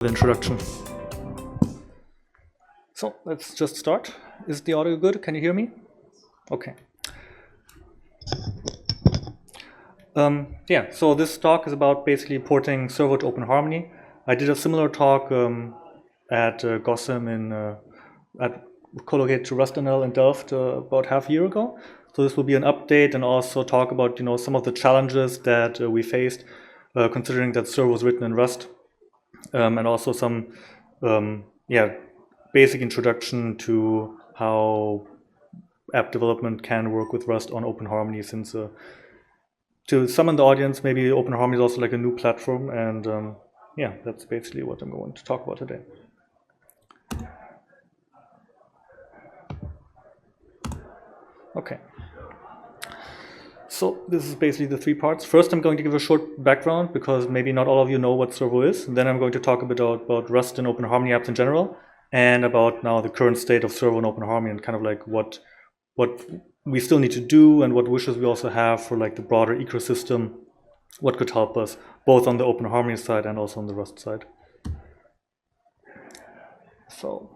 Introduction. So let's just start. Is the audio good? Can you hear me? Okay. Yeah, so this talk is about basically porting Servo to OpenHarmony. I did a similar talk at GOSIM at collocated to RustNL in Delft about half a year ago. So this will be an update and also talk about some of the challenges that we faced, considering that Servo was written in Rust, and also some basic introduction to how app development can work with Rust on OpenHarmony, since to some in the audience, maybe OpenHarmony is also like a new platform, and yeah, that's basically what I'm going to talk about today. Okay. So this is basically the three parts. First, I'm going to give a short background because maybe not all of you know what Servo is. And then I'm going to talk a bit about Rust and OpenHarmony apps in general, and about now the current state of Servo and OpenHarmony, and kind of like what we still need to do and what wishes we also have for like the broader ecosystem, what could help us both on the OpenHarmony side and also on the Rust side. So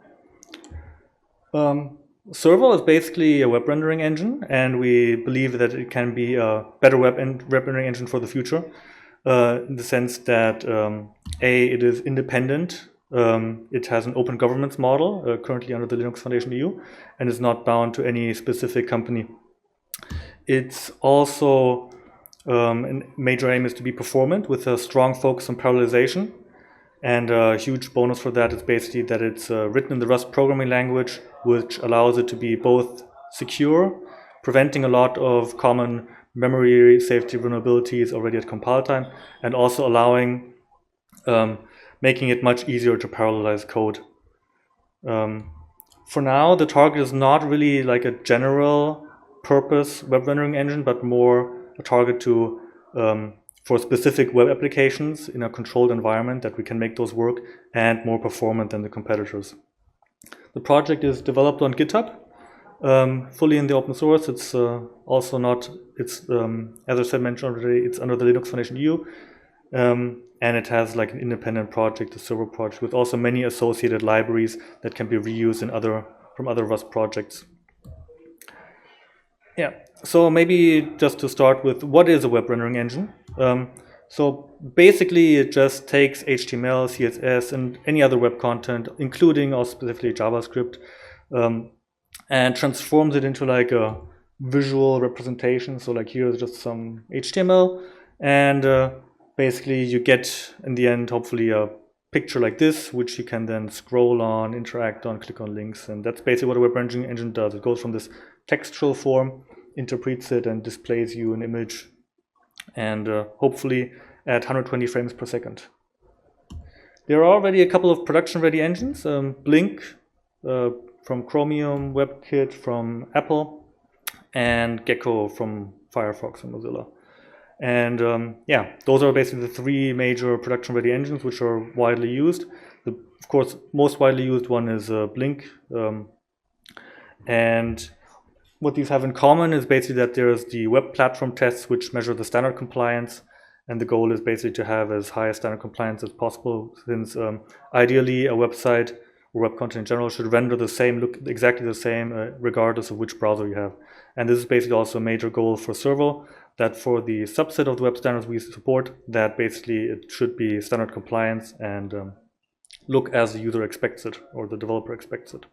Servo is basically a web rendering engine, and we believe that it can be a better web rendering engine for the future, in the sense that it is independent. It has an open governance model currently under the Linux Foundation EU, and is not bound to any specific company. It's also a major aim is to be performant with a strong focus on parallelization. And a huge bonus for that is basically that it's written in the Rust programming language, which allows it to be both secure, preventing a lot of common memory safety vulnerabilities already at compile time, and also allowing making it much easier to parallelize code. For now, the target is not really like a general purpose web rendering engine, but more a target to for specific web applications in a controlled environment, that we can make those work and more performant than the competitors. The project is developed on GitHub, fully in the open source. It's also not, it's as I said, mentioned already, it's under the Linux Foundation EU, and it has like an independent project, the Servo project, with also many associated libraries that can be reused in from other Rust projects. Yeah, so maybe just to start with, what is a web rendering engine? So basically it just takes HTML, CSS, and any other web content, including also specifically JavaScript, and transforms it into like a visual representation. So like here's just some HTML, and basically you get in the end hopefully a picture like this, which you can then scroll on, interact on, click on links, and that's basically what a web rendering engine does. It goes from this textual form, interprets it, and displays you an image, and hopefully at 120 frames per second. There are already a couple of production-ready engines, Blink from Chromium, WebKit from Apple, and Gecko from Firefox and Mozilla. And yeah, those are basically the three major production-ready engines which are widely used. Of course, most widely used one is Blink, and what these have in common is basically that there's the web platform tests which measure the standard compliance, and the goal is basically to have as high a standard compliance as possible, since ideally a website or web content in general should render the same, look exactly the same, regardless of which browser you have. And this is basically also a major goal for Servo, that for the subset of the web standards we support, that basically it should be standard compliance and look as the user expects it, or the developer expects it.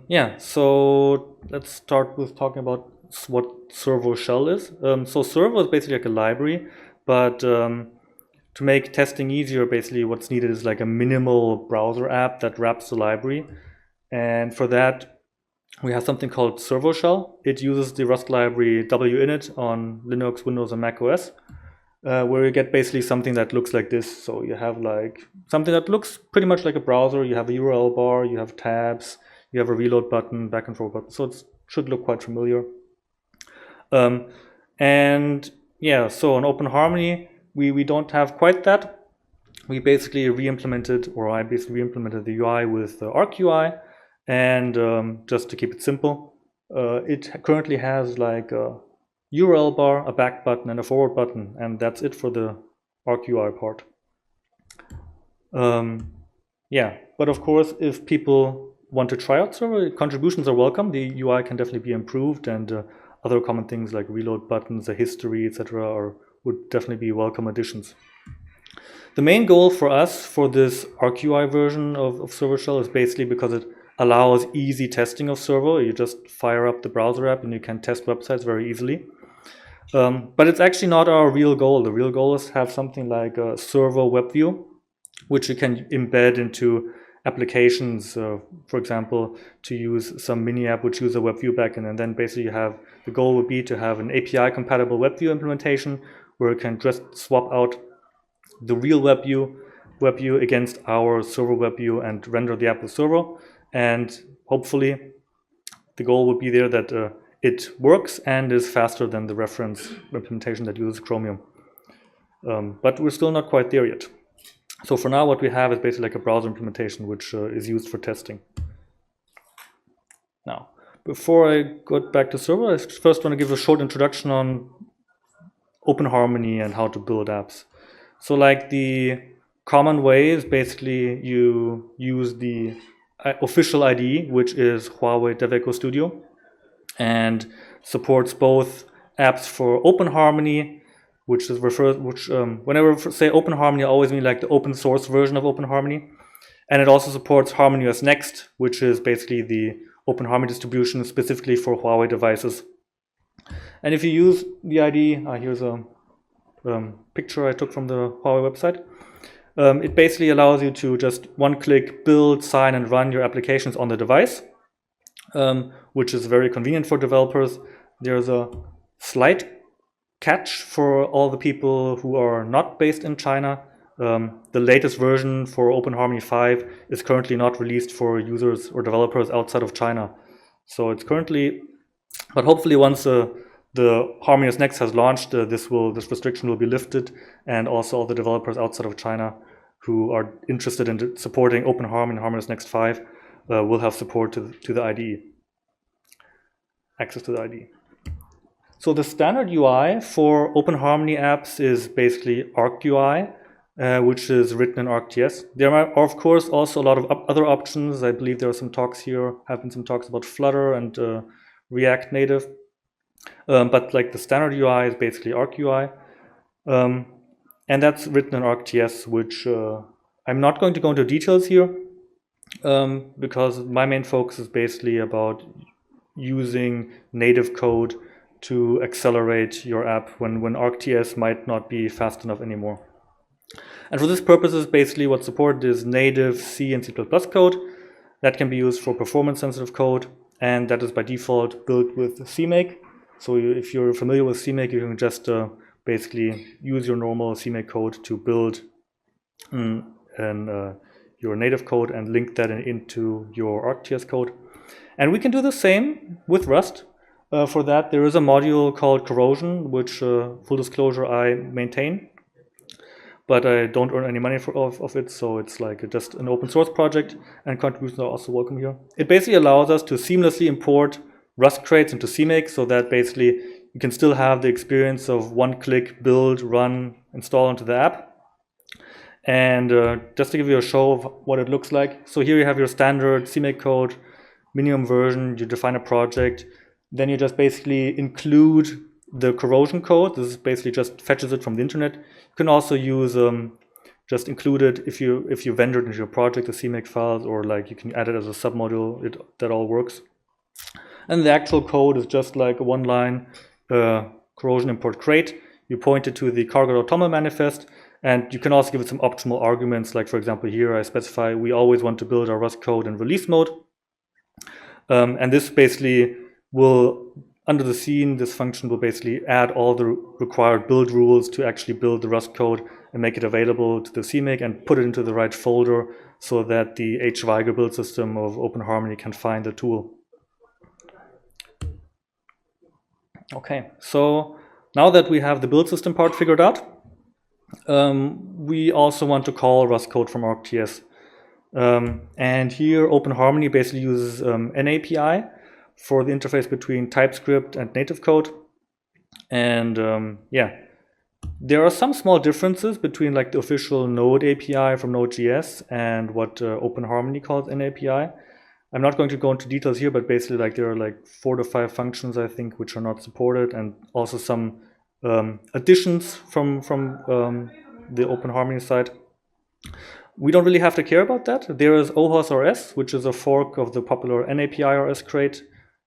Yeah, so let's start with talking about what Servo shell is. So Servo is basically like a library, but to make testing easier, basically what's needed is like a minimal browser app that wraps the library. And for that, we have something called Servo shell. It uses the Rust library winit on Linux, Windows, and Mac OS, where you get basically something that looks like this. So you have like something that looks pretty much like a browser. You have a URL bar, you have tabs, you have a reload button, back and forth button. So it should look quite familiar. And yeah, so on OpenHarmony, we don't have quite that. We basically re-implemented, or I basically re-implemented the UI with ArcUI, and just to keep it simple, it currently has like a URL bar, a back button, and a forward button, and that's it for the ArcUI part. Yeah, but of course, if people want to try out Servo, contributions are welcome. The UI can definitely be improved, and other common things like reload buttons, a history, etc., would definitely be welcome additions. The main goal for us for this ArcUI version of Servo Shell is basically because it allows easy testing of Servo. You just fire up the browser app and you can test websites very easily. But it's actually not our real goal. The real goal is to have something like a Servo web view, which you can embed into applications, for example, to use some mini app which uses a web view backend, and then basically you have, the goal would be to have an API compatible web view implementation where you can just swap out the real web view against our Servo web view and render the app with Servo. And hopefully the goal would be there that it works and is faster than the reference implementation that uses Chromium. But we're still not quite there yet. So for now, what we have is basically like a browser implementation, which is used for testing. Now, before I go back to Servo, I first want to give a short introduction on OpenHarmony and how to build apps. So like the common way is basically you use the official IDE, which is Huawei DevEco Studio, and supports both apps for OpenHarmony, which is whenever I say OpenHarmony, I always mean like the open source version of OpenHarmony. And it also supports Harmony OS Next, which is basically the OpenHarmony distribution specifically for Huawei devices. And if you use the IDE, here's a picture I took from the Huawei website. It basically allows you to just one-click build, sign, and run your applications on the device, which is very convenient for developers. There's a slight catch for all the people who are not based in China. The latest version for OpenHarmony 5 is currently not released for users or developers outside of China. So it's currently, but hopefully once the Harmony OS Next has launched, this restriction will be lifted, and also all the developers outside of China who are interested in supporting OpenHarmony and Harmony OS Next 5 will have support to the IDE, access to the IDE. So the standard UI for OpenHarmony apps is basically ArcUI, which is written in ArcGIS. There are, of course, also a lot of other options. I believe there are some talks here, have been some talks about Flutter and React Native. But like the standard UI is basically ArcUI. And that's written in ArcGIS, which I'm not going to go into details here because my main focus is basically about using native code to accelerate your app when ArcGIS might not be fast enough anymore. And for this purpose, basically what's supported is native C and C++ code that can be used for performance-sensitive code, and that is by default built with CMake. So if you're familiar with CMake, you can just basically use your normal CMake code to build your native code and link that into your ArcGIS code. And we can do the same with Rust. For that, there is a module called Corrosion, which, full disclosure, I maintain. But I don't earn any money of it, so it's like just an open source project, and contributions are also welcome here. It basically allows us to seamlessly import Rust crates into CMake, so that basically you can still have the experience of one-click build, run, install into the app. And just to give you a show of what it looks like, so here you have your standard CMake code, minimum version, you define a project, then you just basically include the corrosion code. This is basically just fetches it from the internet. You can also use just include it if you vendored into your project the CMake files, or like you can add it as a submodule. That all works. And the actual code is just like a one-line corrosion import crate. You point it to the cargo.toml manifest, and you can also give it some optional arguments. Like for example, here I specify we always want to build our Rust code in release mode, and this basically will, under the scene, this function will basically add all the required build rules to actually build the Rust code and make it available to the CMake and put it into the right folder so that the Schweiger build system of OpenHarmony can find the tool. Okay, so now that we have the build system part figured out, we also want to call Rust code from ArcGIS. And here OpenHarmony basically uses an API for the interface between TypeScript and native code. And yeah, There are some small differences between like the official Node API from Node.js and what OpenHarmony calls an API. I'm not going to go into details here, but basically like there are like 4 to 5 functions, I think, which are not supported, and also some additions from the OpenHarmony side. We don't really have to care about that. There is OHOS-RS, which is a fork of the popular NAPI-RS crate,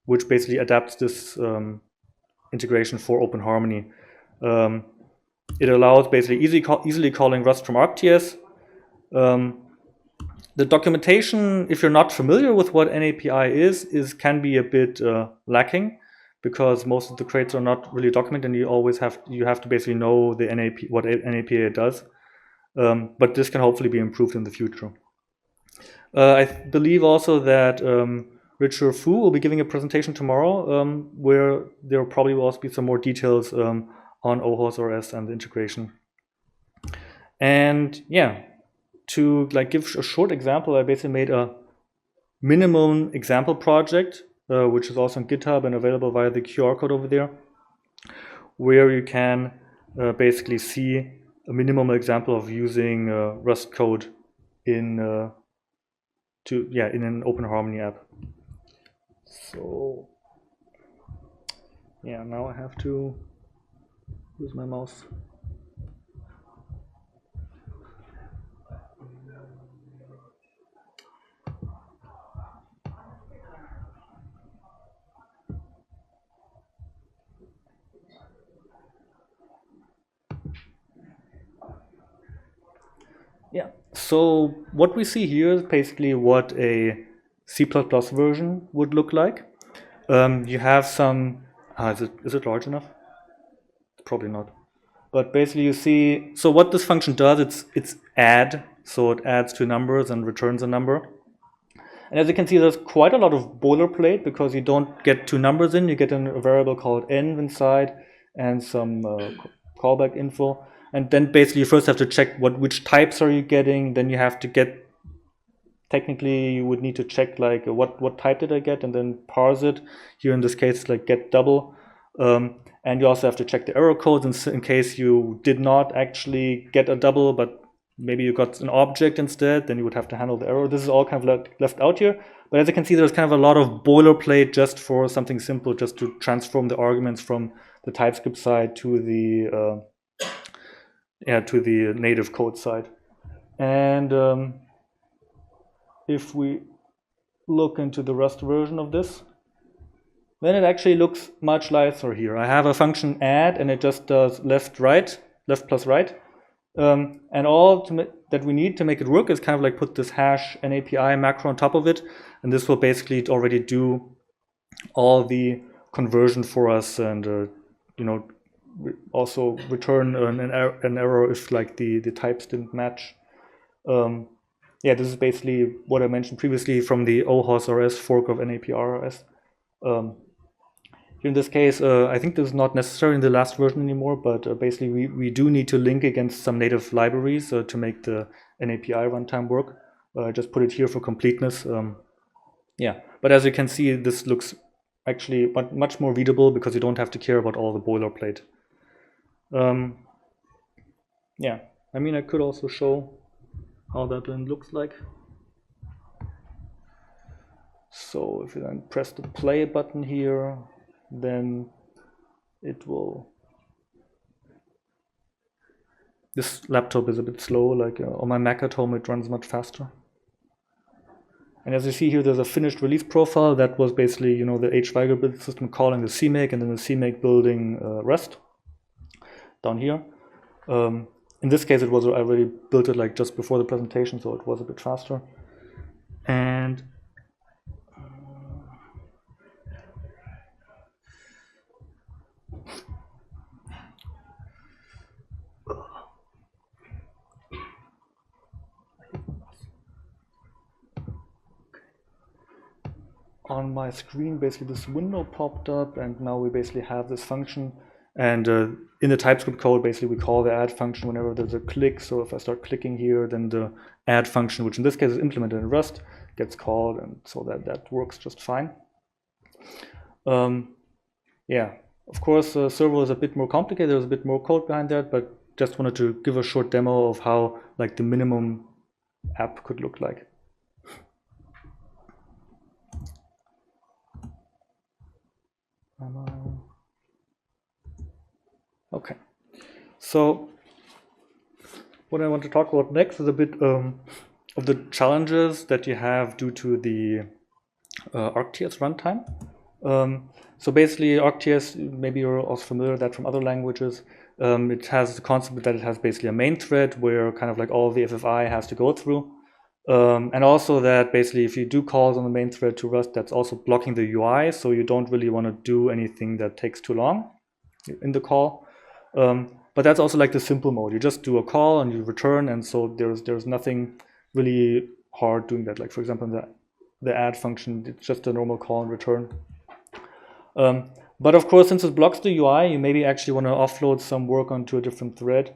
which basically adapts this integration for OpenHarmony. It allows basically easily calling Rust from ArcTS. The documentation, if you're not familiar with what NAPI is can be a bit lacking, because most of the crates are not really documented, and you have to basically know the what NAPI does. But this can hopefully be improved in the future. I believe also that Richard Fu will be giving a presentation tomorrow, where there probably will also be some more details on OHOS-RS and the integration. And yeah, to like give a short example, I basically made a minimum example project, which is also on GitHub and available via the QR code over there, where you can basically see a minimum example of using Rust code in an OpenHarmony app. So yeah, now I have to use my mouse. Yeah, so what we see here is basically what a C++ version would look like. You have some, is it large enough? Probably not. But basically you see, so what this function does, it's add, so it adds two numbers and returns a number. And as you can see, there's quite a lot of boilerplate, because you don't get two numbers in, you get a variable called env inside and some callback info. And then basically you first have to check which types are you getting. Then you have to get, technically you would need to check like what type did I get, and then parse it. Here in this case, like get double. And you also have to check the error codes in case you did not actually get a double, but maybe you got an object instead, then you would have to handle the error. This is all kind of left out here. But as you can see, there's kind of a lot of boilerplate just for something simple, just to transform the arguments from the TypeScript side to the native code side. And if we look into the Rust version of this, then it actually looks much nicer here. I have a function add, and it just does left plus right. And all that we need to make it work is kind of like put this hash NAPI macro on top of it, and this will basically already do all the conversion for us, and also return an error if like the types didn't match. Yeah, this is basically what I mentioned previously from the OHOS-RS fork of NAPI-RS. In this case, I think this is not necessary in the last version anymore, but basically we do need to link against some native libraries to make the NAPI runtime work. Just put it here for completeness. Yeah, but as you can see, this looks actually much more readable, because you don't have to care about all the boilerplate. Yeah, I mean, I could also show how that then looks like. So if you then press the play button here, then it will. This laptop is a bit slow, like on my Mac at home it runs much faster. And as you see here, there's a finished release profile that was basically, the Schwender build system calling the CMake, and then the CMake building Rust down here. In this case, I already built it like just before the presentation, so it was a bit faster. And on my screen, basically this window popped up, and now we basically have this function. And in the TypeScript code, basically we call the add function whenever there's a click. So if I start clicking here, then the add function, which in this case is implemented in Rust, gets called, and so that works just fine. Yeah, Of course, Servo is a bit more complicated. There's a bit more code behind that, but just wanted to give a short demo of how like the minimum app could look like. Okay, so what I want to talk about next is a bit of the challenges that you have due to the ArcTS runtime. So basically, ArcTS, maybe you're also familiar with that from other languages. It has the concept that it has basically a main thread where kind of like all the FFI has to go through. And also that basically if you do calls on the main thread to Rust, that's also blocking the UI, so you don't really want to do anything that takes too long in the call. But that's also like the simple mode. You just do a call and you return, and so there's nothing really hard doing that. Like for example, the add function, it's just a normal call and return. But of course, since it blocks the UI, you maybe actually want to offload some work onto a different thread.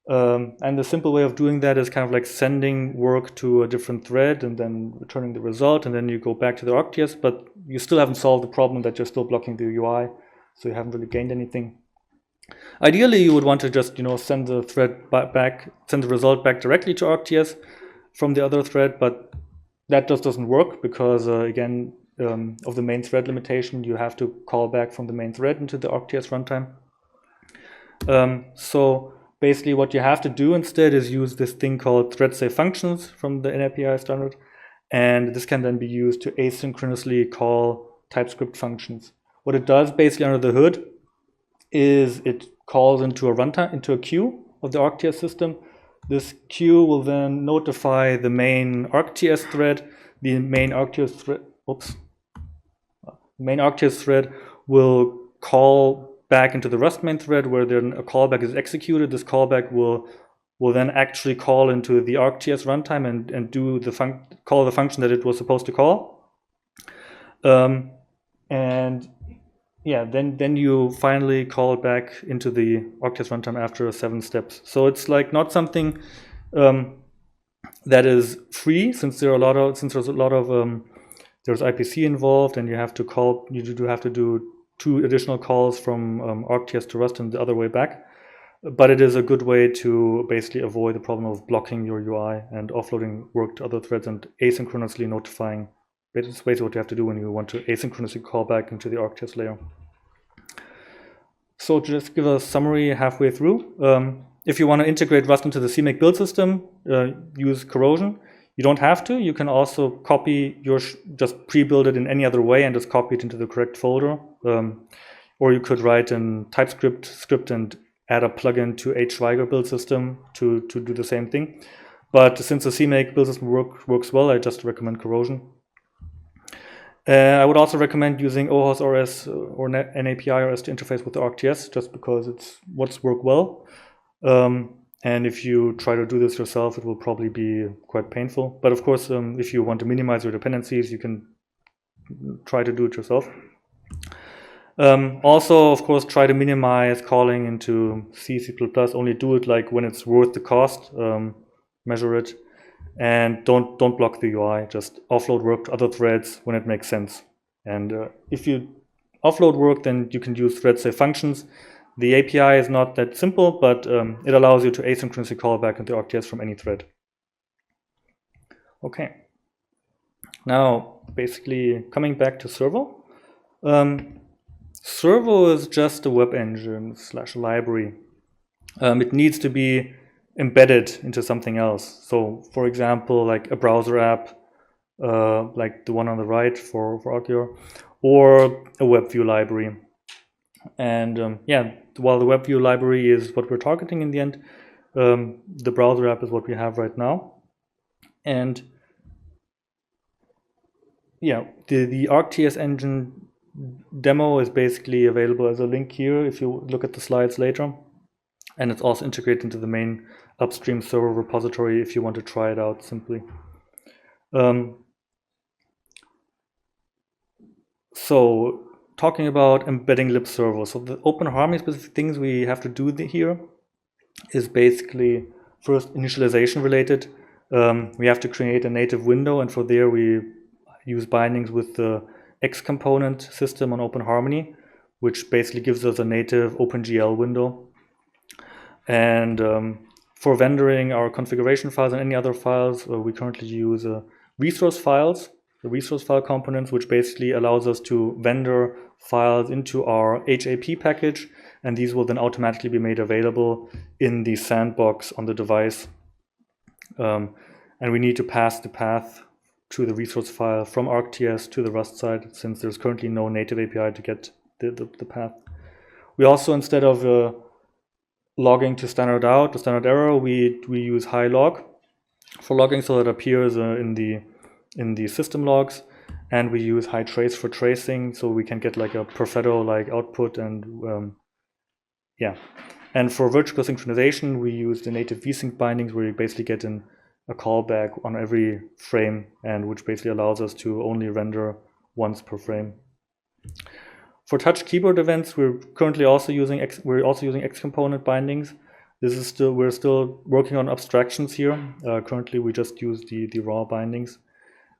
And the simple way of doing that is kind of like sending work to a different thread and then returning the result, and then you go back to the ArcTS, but you still haven't solved the problem that you're still blocking the UI, so you haven't really gained anything. Ideally, you would want to just send the thread back, send the result back directly to ArcTS from the other thread, but that just doesn't work because again of the main thread limitation, you have to call back from the main thread into the ArcTS runtime. So basically what you have to do instead is use this thing called thread safe functions from the NAPI standard, and this can then be used to asynchronously call TypeScript functions. What it does basically under the hood is it calls into a runtime, into a queue of the ArcTS system. This queue will then notify the main ArcTS thread. The main ArcTS thread will call back into the Rust main thread, where then a callback is executed. This callback will then actually call into the ArcTS runtime and do call the function that it was supposed to call. And yeah, then you finally call back into the ArcTS runtime after 7 steps. So it's like not something that is free, since there's a lot of there's IPC involved, and you do have to do 2 additional calls from ArcTS to Rust and the other way back. But it is a good way to basically avoid the problem of blocking your UI and offloading work to other threads and asynchronously notifying. It's basically what you have to do when you want to asynchronously call back into the ArcTS layer. So to just give a summary halfway through, if you want to integrate Rust into the CMake build system, use corrosion. You don't have to. You can also copy just pre-build it in any other way and just copy it into the correct folder. Or you could write a TypeScript script and add a plugin to Schwender build system to do the same thing. But since the CMake build system works well, I just recommend corrosion. I would also recommend using OHOS RS or NAPI RS to interface with the ArcTS, just because it's what's worked well. And if you try to do this yourself, it will probably be quite painful. But of course, if you want to minimize your dependencies, you can try to do it yourself. Also, of course, try to minimize calling into C++. Only do it like when it's worth the cost. Measure it, and don't block the UI. Just offload work to other threads when it makes sense. And if you offload work, then you can use thread safe functions. The API is not that simple, but it allows you to asynchronously call back into ArcTS from any thread. Okay. Now, basically coming back to Servo. Servo is just a web engine / library. It needs to be embedded into something else. So, for example, like a browser app, like the one on the right for Arcure, or a WebView library. And yeah, while the WebView library is what we're targeting in the end, the browser app is what we have right now. And yeah, the ArcTS engine demo is basically available as a link here if you look at the slides later. And it's also integrated into the main upstream Servo repository if you want to try it out simply. So talking about embedding libservo. So the OpenHarmony specific things we have to do here is basically first initialization related. We have to create a native window, and for there we use bindings with the X component system on OpenHarmony. which basically gives us a native OpenGL window. And for vendoring our configuration files and any other files, we currently use resource files, the resource file components, which basically allows us to vendor files into our HAP package, and these will then automatically be made available in the sandbox on the device. And we need to pass the path to the resource file from ArcTS to the Rust side, since there's currently no native API to get the path. We also, instead of logging to standard out, the standard error, we use high log for logging, so it appears in the system logs, and we use high trace for tracing, so we can get like a Perfetto like output. And yeah, and for vertical synchronization, we use the native vsync bindings, where you basically get a callback on every frame, and which basically allows us to only render once per frame. For touch keyboard events, we're currently also using X component bindings. We're still working on abstractions here. Currently, we just use the raw bindings.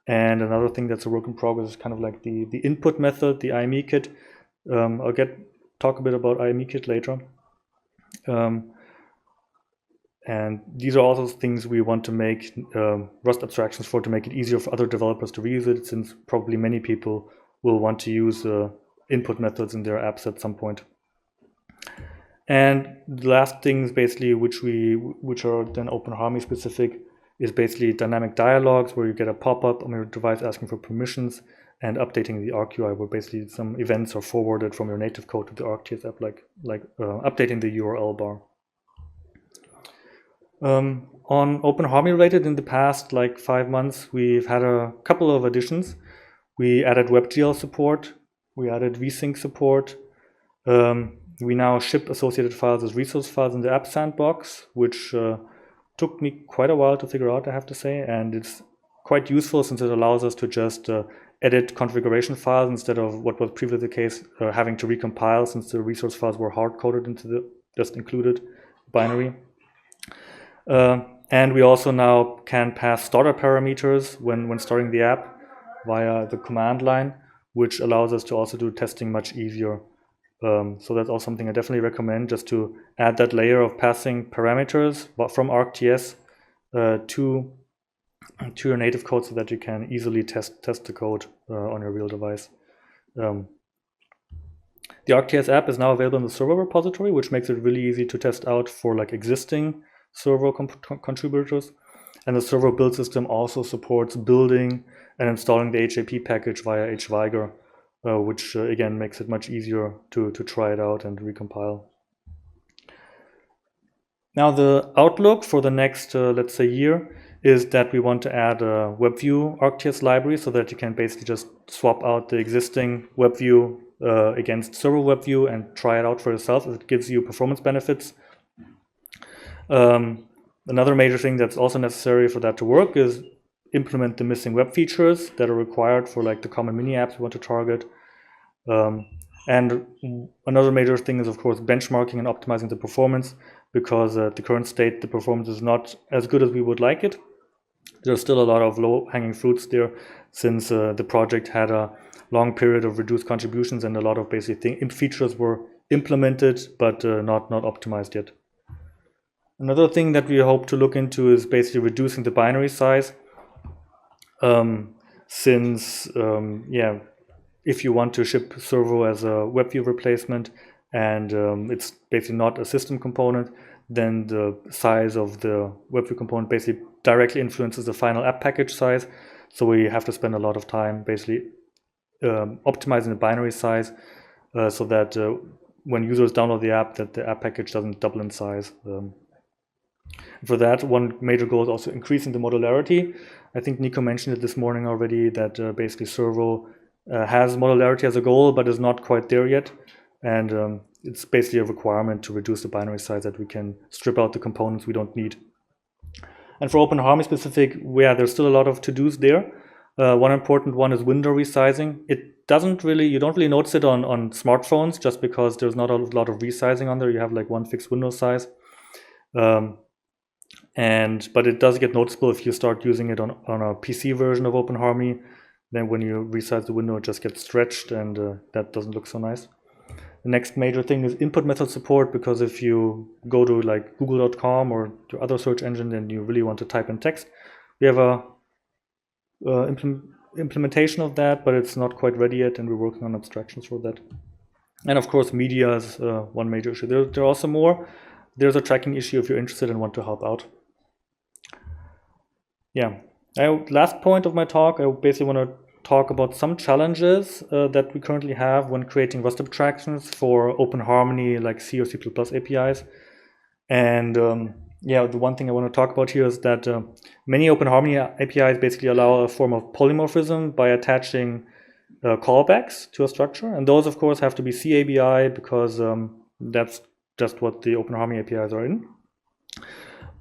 And another thing that's a work in progress is kind of like the input method, the IME kit. I'll talk a bit about IME kit later. And these are also things we want to make Rust abstractions for, to make it easier for other developers to reuse it, since probably many people will want to use input methods in their apps at some point. And the last things basically which are then OpenHarmony specific is basically dynamic dialogues, where you get a pop-up on your device asking for permissions, and updating the ArcUI, where basically some events are forwarded from your native code to the ArcTS app, like updating the URL bar. On OpenHarmony related, in the past like 5 months, we've had a couple of additions. We added WebGL support, we added vsync support. We now ship associated files as resource files in the app sandbox, which took me quite a while to figure out, I have to say, and it's quite useful since it allows us to just edit configuration files instead of what was previously the case, having to recompile, since the resource files were hard-coded into the just included binary. And we also now can pass starter parameters when starting the app via the command line, which allows us to also do testing much easier. So that's also something I definitely recommend, just to add that layer of passing parameters from ArcTS to your native code, so that you can easily test the code on your real device. The ArcTS app is now available in the Servo repository, which makes it really easy to test out for like existing Servo contributors. And the Servo build system also supports building and installing the HAP package via hviger, which again makes it much easier to try it out and recompile. Now the outlook for the next, let's say, year is that we want to add a WebView ArcTS library, so that you can basically just swap out the existing WebView against Servo WebView and try it out for yourself. It gives you performance benefits. Another major thing that's also necessary for that to work is implement the missing web features that are required for like the common mini apps we want to target. And another major thing is, of course, benchmarking and optimizing the performance, because at the current state, the performance is not as good as we would like it. There's still a lot of low-hanging fruits there, since the project had a long period of reduced contributions, and a lot of basic features were implemented, but not optimized yet. Another thing that we hope to look into is basically reducing the binary size, since if you want to ship Servo as a WebView replacement, and it's basically not a system component, then the size of the WebView component basically directly influences the final app package size. So we have to spend a lot of time basically optimizing the binary size, so that when users download the app, that the app package doesn't double in size. For that, one major goal is also increasing the modularity. I think Nico mentioned it this morning already, that basically Servo has modularity as a goal, but is not quite there yet. And it's basically a requirement to reduce the binary size, that we can strip out the components we don't need. And for OpenHarmony specific, there's still a lot of to-dos there. One important one is window resizing. You don't really notice it on smartphones, just because there's not a lot of resizing on there. You have like one fixed window size. But it does get noticeable if you start using it on a PC version of OpenHarmony. Then when you resize the window, it just gets stretched, and that doesn't look so nice. The next major thing is input method support, because if you go to like google.com or to other search engine and you really want to type in text, we have a implementation of that, but it's not quite ready yet, and we're working on abstractions for that. And of course, media is one major issue. There are also more. There's a tracking issue if you're interested and want to help out. Yeah. Last point of my talk, I basically want to talk about some challenges that we currently have when creating Rust abstractions for OpenHarmony, like C or C++ APIs. And yeah, the one thing I want to talk about here is that many OpenHarmony APIs basically allow a form of polymorphism by attaching callbacks to a structure. And those, of course, have to be C ABI, because that's just what the OpenHarmony APIs are in.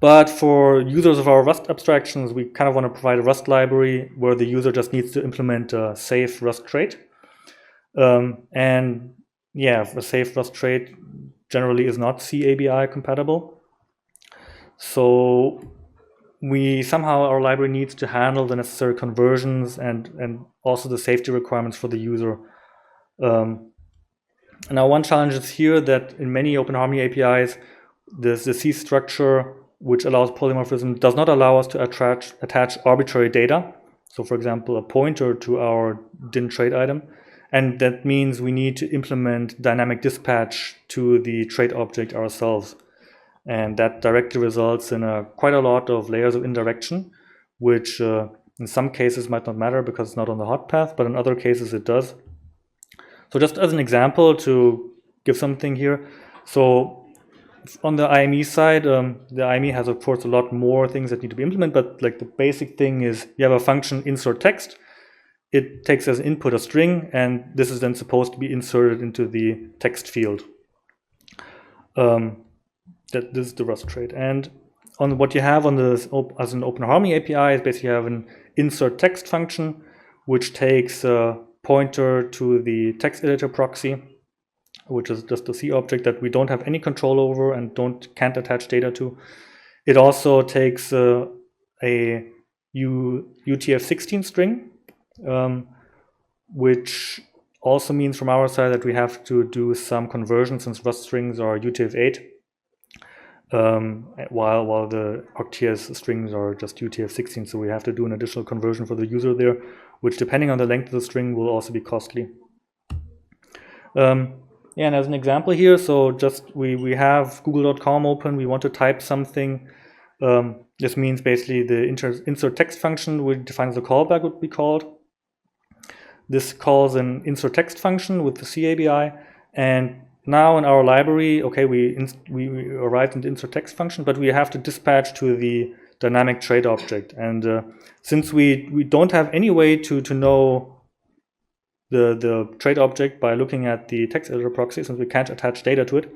But for users of our Rust abstractions, we kind of want to provide a Rust library where the user just needs to implement a safe Rust trait. And yeah, a safe Rust trait generally is not C ABI compatible. So somehow our library needs to handle the necessary conversions and also the safety requirements for the user. Now, one challenge is here that in many OpenHarmony APIs, the C structure, which allows polymorphism, does not allow us to attach arbitrary data. So, for example, a pointer to our didn't trade item. And that means we need to implement dynamic dispatch to the trait object ourselves. And that directly results in quite a lot of layers of indirection, which in some cases might not matter because it's not on the hot path, but in other cases it does. So just as an example to give something here, so on the IME side, the IME has, of course, a lot more things that need to be implemented, but like the basic thing is you have a function insert text. It takes as input a string, and this is then supposed to be inserted into the text field. This is the Rust trait. And on what you have on this as an OpenHarmony API is basically you have an insert text function, which takes a pointer to the text editor proxy, which is just a C object that we don't have any control over and can't attach data to. It also takes a UTF-16 string, which also means from our side that we have to do some conversion since Rust strings are UTF-8, while the OCTS strings are just UTF-16. So we have to do an additional conversion for the user there, which depending on the length of the string will also be costly. Yeah, and as an example here, so just we have google.com open, we want to type something. This means basically the insert text function, which defines the callback, would be called. This calls an insert text function with the C ABI, and now in our library, okay, we arrived in the insert text function, but we have to dispatch to the dynamic trait object. And since we don't have any way to know the trait object by looking at the text editor proxy, since we can't attach data to it,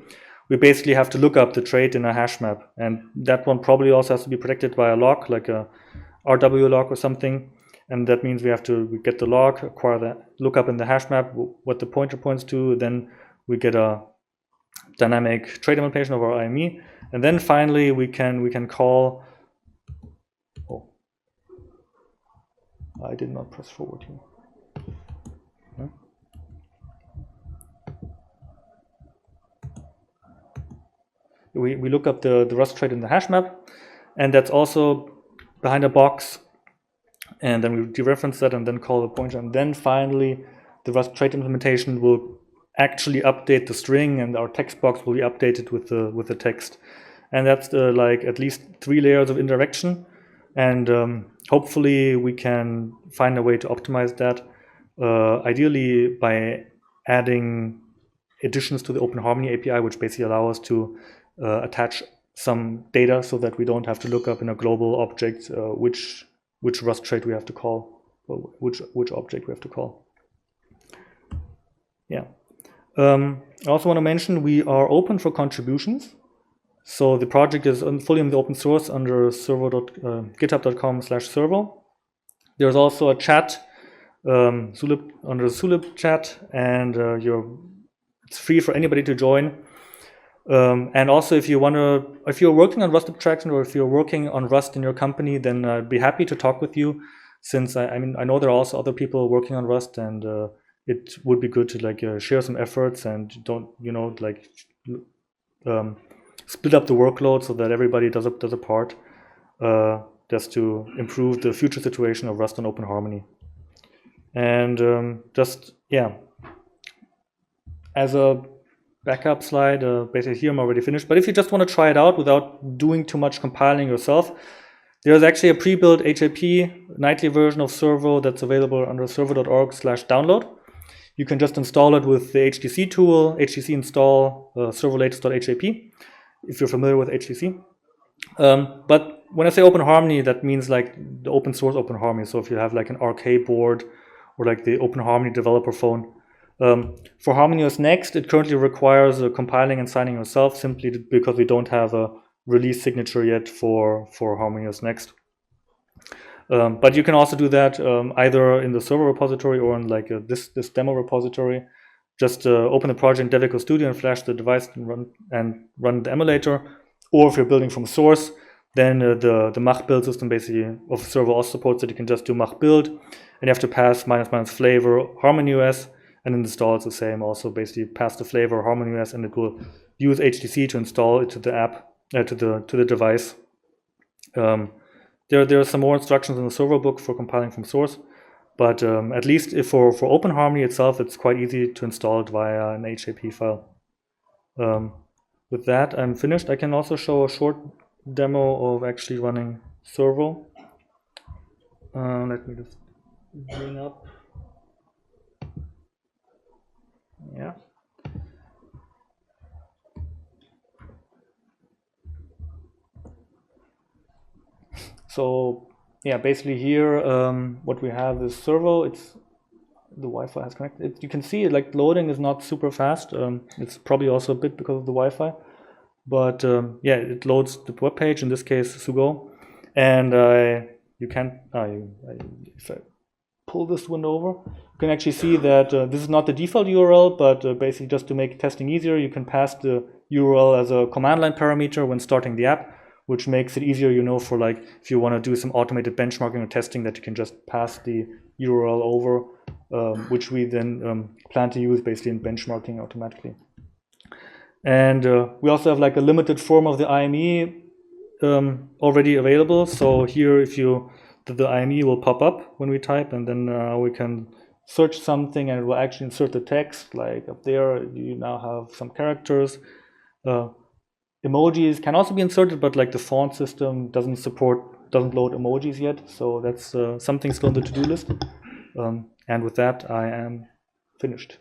we basically have to look up the trait in a hash map. And that one probably also has to be protected by a lock, like a RW lock or something. And that means we get the lock, acquire that, look up in the hash map what the pointer points to, then we get a dynamic trait implementation of our IME. And then finally we can call, oh, I did not press forward here. We look up the Rust trait in the hash map, and that's also behind a box, and then we dereference that and then call the pointer, and then finally the Rust trait implementation will actually update the string, and our text box will be updated with the text. And that's like at least 3 layers of indirection, and hopefully we can find a way to optimize that, ideally by adding additions to the OpenHarmony API, which basically allow us to attach some data so that we don't have to look up in a global object which Rust trait we have to call, or which object we have to call. Yeah. I also want to mention we are open for contributions. So the project is fully in the open source under github.com/servo. There's also a chat under the Zulip chat, and it's free for anybody to join. And also, if you're working on Rust abstraction, or if you're working on Rust in your company, then I'd be happy to talk with you. Since I know there are also other people working on Rust, and it would be good to like share some efforts and don't, like split up the workload so that everybody does a part, just to improve the future situation of Rust on OpenHarmony. And as a backup slide, basically here I'm already finished. But if you just want to try it out without doing too much compiling yourself, there's actually a pre-built HAP nightly version of Servo that's available under servo.org/download. You can just install it with the HTC tool, HTC install servolatest.hap, if you're familiar with HTC. But when I say OpenHarmony, that means like the open source OpenHarmony. So if you have like an RK board or like the OpenHarmony developer phone. For HarmonyOS Next, it currently requires compiling and signing yourself, simply because we don't have a release signature yet for HarmonyOS Next. But you can also do that either in the server repository or in like this demo repository. Just open the project in Devico Studio and flash the device and run the emulator. Or if you're building from source, then the Mach build system basically of Servo also supports that you can just do Mach build, and you have to pass -- flavor HarmonyOS, and install it's the same. Also basically pass the flavor HarmonyOS, and it will use HTC to install it to the app, to the device. There are some more instructions in the Servo book for compiling from source, but at least if for OpenHarmony itself, it's quite easy to install it via an HAP file. With that, I'm finished. I can also show a short demo of actually running Servo. Let me just bring up. Yeah. So yeah, basically here what we have is Servo. It's the Wi-Fi has connected. You can see like loading is not super fast. It's probably also a bit because of the Wi-Fi, but yeah, it loads the web page, in this case Sugo, and you can if I pull this window over, you can actually see that this is not the default URL, but basically just to make testing easier, you can pass the URL as a command line parameter when starting the app, which makes it easier, for like if you want to do some automated benchmarking or testing, that you can just pass the URL over, which we then plan to use basically in benchmarking automatically. And we also have like a limited form of the IME already available. So here, the IME will pop up when we type, and then we can search something and it will actually insert the text. Like up there, you now have some characters. Emojis can also be inserted, but like the font system doesn't load emojis yet. So that's something still on the to-do list. And with that, I am finished.